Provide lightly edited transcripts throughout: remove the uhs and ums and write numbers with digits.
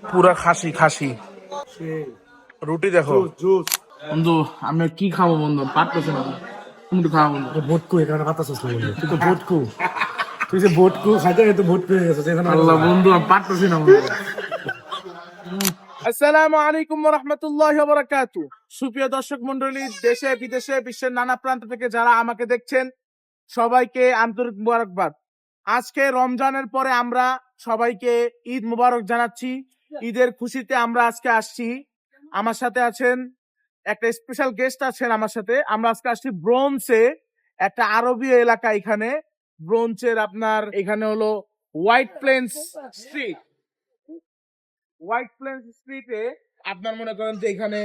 পুরা খাসি খাসি রুটি দেখো বন্ধু। আমি কি খাবো বন্ধু, পারতেছি না। তুমি একটু খাওয়া বন্ধু। ভোটকু এখানে কথা শুনছো বন্ধু, তুই তো ভোটকু, তুই যে ভোটকু খাইতে খাইতে ভোট পেয়ে গেছো এখানে। আল্লাহ বন্ধু, আমি পারতেছি না বন্ধু। আসসালামু আলাইকুম ওয়া রাহমাতুল্লাহি ওয়া বারাকাতুহু। সুপ্রিয় দর্শক মণ্ডলী, দেশে বিদেশে বিশ্বের নানা প্রান্ত থেকে যারা আমাকে দেখছেন, সবাইকে আন্তরিক মোবারকবাদ। আজকে রমজানের পরে আমরা সবাইকে ঈদ মোবারক জানাচ্ছি। ঈদের খুশিতে আমরা আজকে আসছি। আমার সাথে আছেন একটা স্পেশাল গেস্ট আছেন আমার সাথে। আমরা আজকে আসছি ব্রোঞ্চে, একটা আরবীয় এলাকা। এখানে ব্রোঞ্চের আপনার এখানে হলো white planes street. White planes স্ট্রিটে আপনার মনে করেন যে এখানে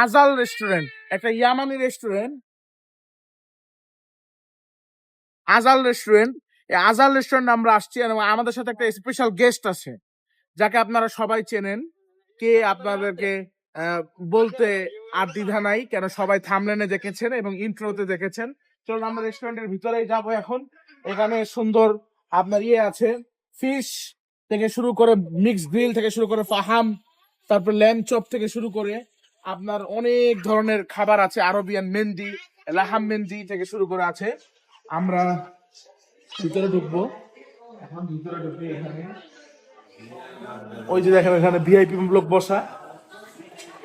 আজাল রেস্টুরেন্ট, একটা ইয়ামানি রেস্টুরেন্ট, আজাল রেস্টুরেন্ট। এই আজাল রেস্টুরেন্ট আমরা আসছি এবং আমাদের সাথে একটা স্পেশাল গেস্ট আছে যাকে আপনারা সবাই চেনেন। কে আপনাদেরকে বলতে আর দ্বিধা নাই, কেন সবাই থামলেনে দেখেছেন এবং ইন্ট্রোতে দেখেছেন। চলুন আমরা রেস্টুরেন্টের ভিতরেই যাবো এখন। এখানে সুন্দর আপনার আছে, ফিশ থেকে শুরু করে মিক্স গ্রিল থেকে শুরু করে ফাহাম, তারপর ল্যাম্ব চপ থেকে শুরু করে আপনার অনেক ধরনের খাবার আছে। আরবিয়ান মেহেন্দি, লাহাম মেহেন্দি থেকে শুরু করে আছে। আমরা ভিতরে ঢুকবো এখন। ভিতরে ঢুকে এখানে ওই যে দেখেন এখানে ভিআইপি লোক বসা,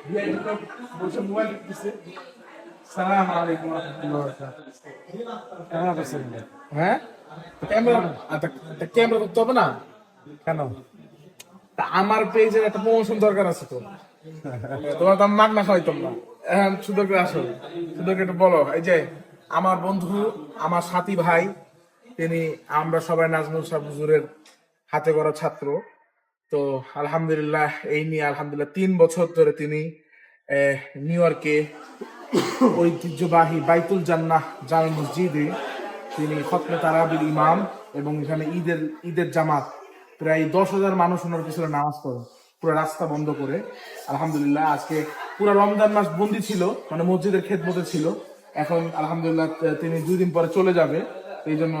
ভিআইপি লোক বসে মোবাইল দেখতেছে। সালাম আলাইকুম ওয়া রাহমাতুল্লাহি ওয়া বারাকাতুহু। কেমন আছেন? হ্যাঁ, ক্যামেরা করতে হবে না কেন? তা আমার পেজের একটা প্রমোশন দরকার আছে তো। তোমার তো মাগনা খাওয়াইতাম না। এখন সুন্দর করে আসো, সুন্দর করে একটু বলো। এই যে আমার বন্ধু, আমার সাথী ভাই, তিনি, আমরা সবাই নাজমুল সাহেব হুজুরের হাতে গড়া ছাত্র। তো আলহামদুলিল্লাহ এই নিয়ে আলহামদুলিল্লাহ 3 বছর ধরে তিনি নিউ ইয়র্কে ঐতিহ্যবাহী বাইতুল জান্নাহ জামে মসজিদে তিনি খতমে তারাবির ইমাম, এবং এখানে ঈদের জামাত প্রায় 10,000 মানুষ ওনার পিছনে নামাজ পড়ে পুরো রাস্তা বন্ধ করে। আলহামদুলিল্লাহ আজকে পুরো রমজান মাস বন্দি ছিল, মানে মসজিদের খেদমতে ছিল। এখন আলহামদুলিল্লাহ তিনি 2 দিন পরে চলে যাবে। এই জন্য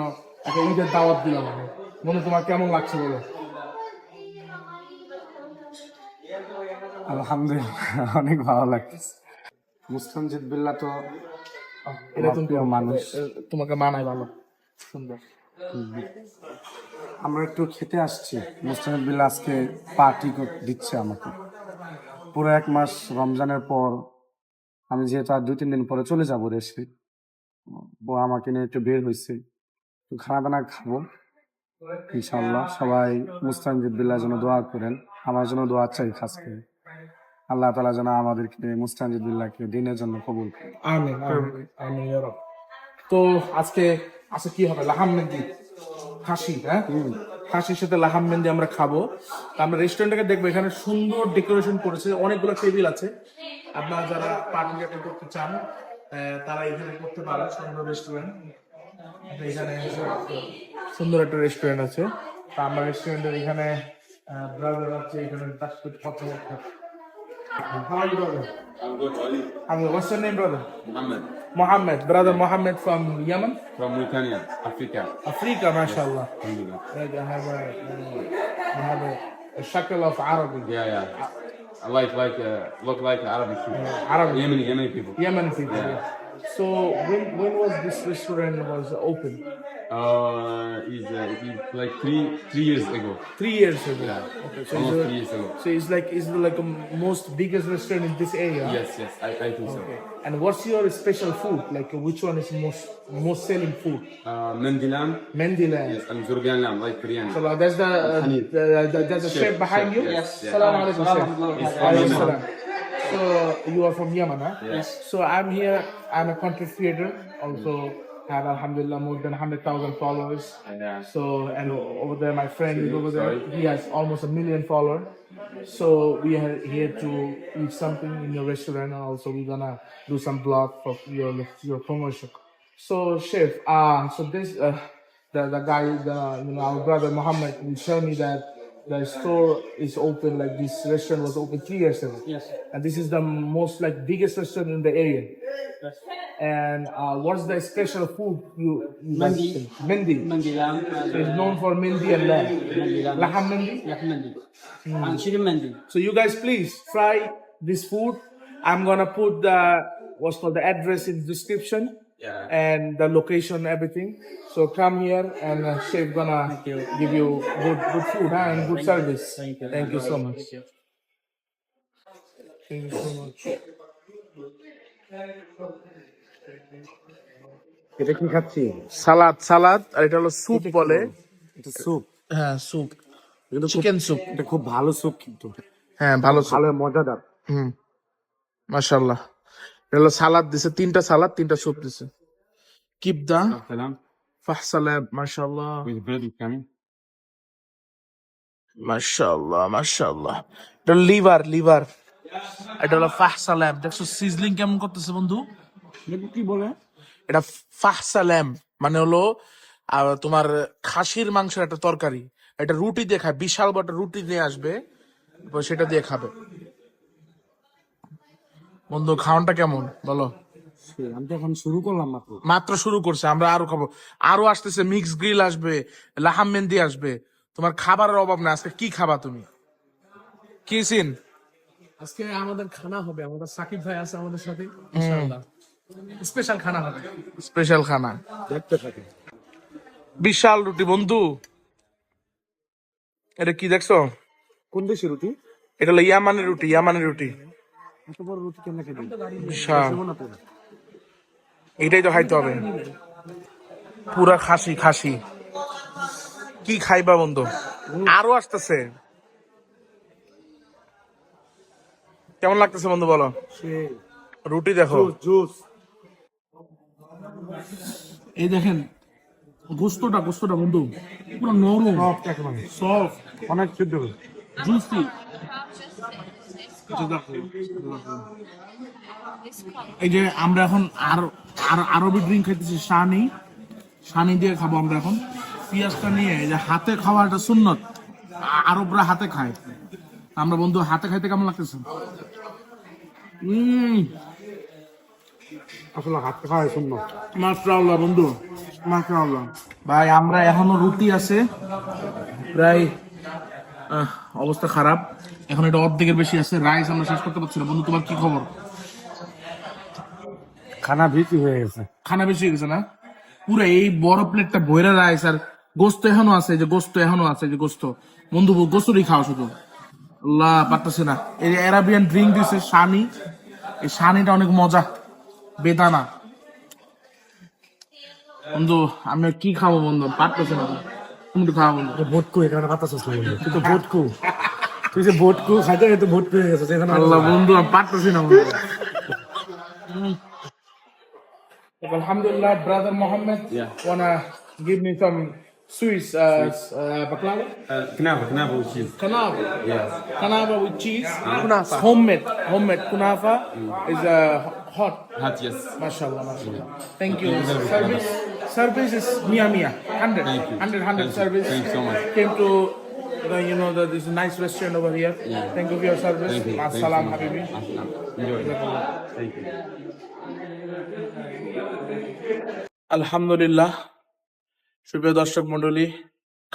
একটা ঈদের দাওয়াত দিলাম আমি। বন্ধু, তোমার কেমন লাগছে বলো? আলহামদুলিল্লাহ অনেক ভালো লাগতেছে। মুস্তানজিদ বিল্লাহ তো এরকম প্রিয় মানুষ, তোমাকে মানায় ভালো, সুন্দর। আমরা একটু খেতে আসছি। মুস্তানজিদ বিল্লাহ আজকে পার্টি দিচ্ছে আমাকে। পুরো 1 মাস রমজানের পর আমি যেহেতু আর 2-3 দিন পরে চলে যাবো দেশে, ও আমাকে নিয়ে একটু বের হয়েছে, একটু খানা দানা খাবো ইনশাল্লাহ। সবাই মুস্তানজিদ বিল্লাহ যেন দোয়া করেন, আমার জন্য দোয়া চাই খাস করে। আল্লাহ তাআলা যেন আমাদেরকে মুস্তানজিদ বিল্লাহকে দিনের জন্য কবুল করেন। আমিন আমিন আমিন ইয়া রাব। তো আজকে কি হবে? লাহাম মেহেন্দি, খাসি। হ্যাঁ, খাসির সাথে লাহাম মেহেন্দি আমরা খাবো। তো আমরা রেস্টুরেন্টটাকে দেখবো, এখানে সুন্দর ডেকোরেশন করেছে, অনেকগুলো টেবিল আছে। আপনারা যারা পার্টি করতে চান তারা এখানে করতে পারেন। সুন্দর রেস্টুরেন্ট, এখানে সুন্দর একটা রেস্টুরেন্ট আছে। তা আমরা রেস্টুরেন্টের এখানে ব্রাদার আছে, এখানে তার সাথে কথা বলতে। How are you, brother? I'm good. How are you? What's your name, brother? Mohammed. Mohammed, brother Mohammed from Yemen, From Mauritania, Africa. Africa, mashallah. Alhamdulillah. I have a shackle of Arabic. Yeah, yeah. I look like Arabic people. Arabic. Yemeni people. Yemen people. Yeah. Yeah. So when was this restaurant was open? He's like three years ago. 3 years ago. Yeah. Okay. Almost 3 years ago. So it's like a most biggest restaurant in this area. Yes, I think so. Okay. And what's your special food? Like which one is most selling food? Mendilam. Mendilam. Yes, and Zurgan lamb, like biryani. So there's there's a chef behind you. Yes. Salam alaikum, chef. Yes. Alaikum salam. So you are from Yemen, huh? Yes. So I'm here. I'm a content creator. Also have alhamdulillah more than 100,000 followers. Yeah. So and over there, my friend is over there. Sorry. He has almost 1 million followers. So we are here to eat something in your restaurant, and also we're gonna do some blog for your promotion. So chef, so this the guy, our brother Muhammad, will show me that the store is open, like this restaurant was open 3 years ago. Yes. And this is the most like biggest restaurant in the area. Yes. And what's the special food you guys Mandi. think? Mindi. Mandi lamb. It's known for mindi and lamb. Mandi lamb. Laham mindi. Yak mandi. And shrimp mandi. So you guys please try this food. I'm gonna put the what's called the address in the description. Yeah. And the location, everything. So come here and chef gonna you. give you good food and good service. Thank you. Thank you so much. Thank you. Thank you so much. এটা কি খাচ্ছি? সালাদ আর এটা হলো soup বলে। এটা soup. হ্যাঁ soup, কিন্তু chicken soup. এটা খুব ভালো স্যুপ কিন্তু। হ্যাঁ ভালো স্যুপ। ভালো মজাদার। মাশাআল্লাহ। এটা হলো সালাদ দিছে, 3টা সালাদ 3টা স্যুপ দিছে। কিবদা, Salam. ফাহসালাব, মাশাআল্লাহ With bread is coming. মাশাআল্লাহ মাশাআল্লাহ। এটা লিভার এটা হলো ফাহসালাম। দেখছো সিজলিং কেমন করতেছে বন্ধু? কি বলে? এটা ফাহসালাম মানে হলো তোমার খাসির মাংসের একটা তরকারি। এটা রুটি দিয়ে খায়, বিশাল বড় রুটি দিয়ে আসবে, তারপর সেটা দিয়ে খাবে। বন্ধু খাওয়ানটা কেমন বলো? আমি তো এখন শুরু করলাম মাত্র। মাত্র শুরু করছে, আমরা আরো খাবো। আরো আসতেছে, মিক্স গ্রিল আসবে, লাহাম মেহেন্দি আসবে। তোমার খাবারের অভাব না। আজকে কি খাবা তুমি? কি সিন? আজকে আমাদের খানা হবে, আমাদের সাকিব ভাই আছে আমাদের সাথে, ইনশাআল্লাহ স্পেশাল খানা হবে। স্পেশাল খানা, দেখতে থাকি। বিশাল রুটি বন্ধু। এটা কি দেখছো? কোন দেশি রুটি? এটা হলো ইয়ামানের রুটি। এত বড় রুটি কেমনে খেলি? বিশাল। না তো। এটাই তো খাইতে হবে, পুরা খাসি। কি খাইবা বন্ধু? আরো আসতেছে। কেমন লাগতেছে বন্ধু বলো? সেই রুটি দেখো, জুস। এই দেখেন গোস্তটা বন্ধু পুরো নরম, সফট একেবারে। সফট, অনেক সিদ্ধ। জুসি। এই যে আমরা এখন আরবি ড্রিঙ্ক খাইতেছি, শানি দিয়ে খাবো আমরা এখন। পেঁয়াজটা নিয়ে এই যে হাতে খাওয়া একটা সুন্নত, আরবরা হাতে খায়। আমরা বন্ধু হাতে খাইতে কেমন লাগতেছে? আসলে হাত খাওয়াই শূন্য। মাশাআল্লাহ বন্ধু, মাশাআল্লাহ। ভাই আমরা এখনো রুটি আছে প্রায়, অবস্থা খারাপ। এখন এটা অর্ধেকের বেশি আছে, রাইস আমরা শেষ করতে পারছি না। বন্ধু তোমার কি খবর? খানা বেশি হয়ে গেছে। খানা বেশি হয়ে গেছে না? পুরো এই বড় প্লেটটা ভৈরা রাইস আর গোস্ত এখনো আছে, যে গোস্ত বন্ধু, গোস্তই খাও শুধু। আল্লাহ পারতেছে না। এই অ্যারাবিয়ান ড্রিঙ্ক দিছে শানি, এই শানিটা অনেক মজা, বেদানা। বন্ধু আমি কি খাবো বন্ধু, পারতেছে না। তুমি একটু খাওয়া বন্ধু। ভোটকু এখানে বাতাস আসলো বন্ধু। তুই তো ভোটকু, খাইতে খাইতে ভোটকু হয়ে গেছে এখানে। আল্লাহ বন্ধু আমি পারতেছি না বন্ধু। Alhamdulillah, brother Mohammed, wanna give me some Swiss baklava? Knabe with cheese. Kanava. Yes. Kanava with cheese. Kunafa. Homemade. Kunafa is hot. Hot, yes. Mashallah. Thank you. Service is mia. 100. Thank you. 100 service. Thank you so much. Came to this nice restaurant over here. Thank you for your service. Thank you. Assalam habibi. Enjoy. Thank you. আলহামদুলিল্লাহ, সুপ্রিয় দর্শক মন্ডলী,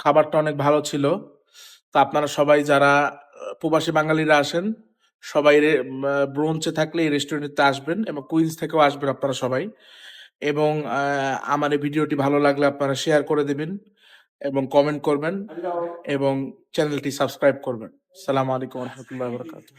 খাবারটা অনেক ভালো ছিল। তা আপনারা সবাই যারা প্রবাসী বাঙালিরা আসেন, সবাই ব্রোঞ্চে থাকলে এই রেস্টুরেন্টে আসবেন, এবং কুইন্স থেকেও আসবেন আপনারা সবাই। এবং আমার এই ভিডিওটি ভালো লাগলে আপনারা শেয়ার করে দেবেন এবং কমেন্ট করবেন এবং চ্যানেলটি সাবস্ক্রাইব করবেন। আসসালামু আলাইকুম ওয়া রাহমাতুল্লাহি ওয়া বারাকাতুহু।